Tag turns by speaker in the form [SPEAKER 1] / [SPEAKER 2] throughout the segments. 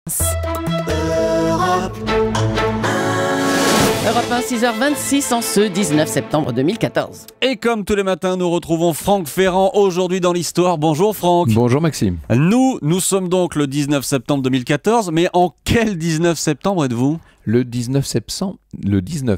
[SPEAKER 1] Europe 1, 6h26 en ce 19 septembre 2014.
[SPEAKER 2] Et comme tous les matins, nous retrouvons Franck Ferrand aujourd'hui dans l'histoire. Bonjour Franck.
[SPEAKER 3] Bonjour Maxime.
[SPEAKER 2] Nous sommes donc le 19 septembre 2014, mais en quel 19 septembre êtes-vous ?
[SPEAKER 3] Le 19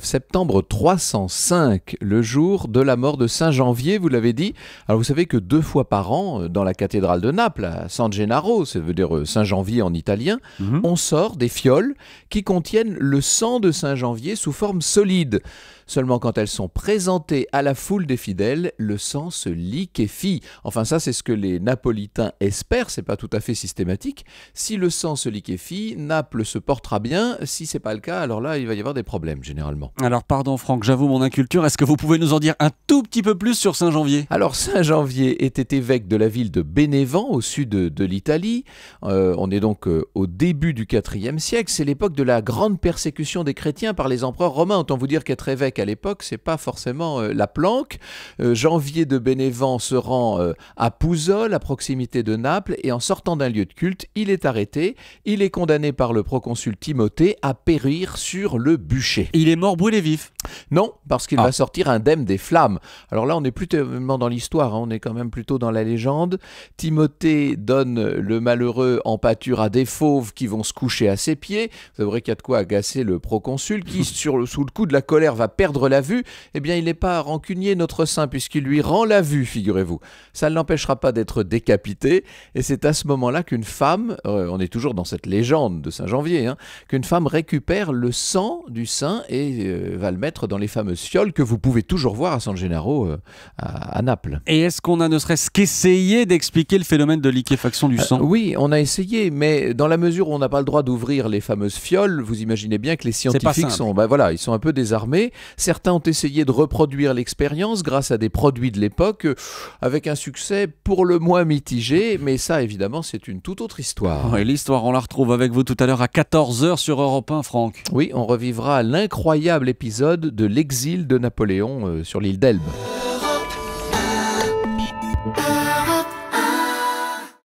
[SPEAKER 3] septembre 305, le jour de la mort de Saint Janvier, vous l'avez dit. Alors vous savez que 2 fois par an, dans la cathédrale de Naples, à San Gennaro, ça veut dire Saint Janvier en italien, on sort des fioles qui contiennent le sang de Saint Janvier sous forme solide. Seulement quand elles sont présentées à la foule des fidèles, le sang se liquéfie. Enfin ça c'est ce que les Napolitains espèrent, c'est pas tout à fait systématique. Si le sang se liquéfie, Naples se portera bien. Si c'est pas le cas, alors là il va y avoir des problèmes généralement.
[SPEAKER 2] Alors pardon Franck, j'avoue mon inculture, est-ce que vous pouvez nous en dire un tout petit peu plus sur Saint Janvier ?
[SPEAKER 3] Alors Saint Janvier était évêque de la ville de Bénévent au sud de l'Italie. On est donc au début du IVe siècle, c'est l'époque de la grande persécution des chrétiens par les empereurs romains. Autant vous dire qu'être évêque à l'époque, c'est pas forcément la planque. Janvier de Bénévent se rend à Pouzzoles, à proximité de Naples, et en sortant d'un lieu de culte, il est arrêté. Il est condamné par le proconsul Timothée à périr sur le bûcher.
[SPEAKER 2] Il est mort brûlé vif ?
[SPEAKER 3] Non, parce qu'il va sortir indemne des flammes. Alors là, on n'est plus tellement dans l'histoire, on est quand même plutôt dans la légende. Timothée donne le malheureux en pâture à des fauves qui vont se coucher à ses pieds. C'est vrai qu'il y a de quoi agacer le proconsul qui, sous le coup de la colère, va perdre la vue. Eh bien, il n'est pas rancunier, notre saint, puisqu'il lui rend la vue, figurez-vous. Ça ne l'empêchera pas d'être décapité. Et c'est à ce moment-là qu'une femme, on est toujours dans cette légende de Saint Janvier, qu'une femme récupère le sang du saint et va le mettre dans les fameuses fioles que vous pouvez toujours voir à San Gennaro à Naples.
[SPEAKER 2] Et est-ce qu'on a ne serait-ce qu'essayé d'expliquer le phénomène de liquéfaction du sang ?
[SPEAKER 3] Oui, on a essayé, mais dans la mesure où on n'a pas le droit d'ouvrir les fameuses fioles, vous imaginez bien que les scientifiques sont un peu désarmés. Certains ont essayé de reproduire l'expérience grâce à des produits de l'époque, avec un succès pour le moins mitigé, mais ça évidemment c'est une toute autre histoire.
[SPEAKER 2] Et l'histoire, on la retrouve avec vous tout à l'heure à 14h sur Europe 1, Franck.
[SPEAKER 3] Oui, on revivra l'incroyable épisode de l'exil de Napoléon sur l'île d'Elbe.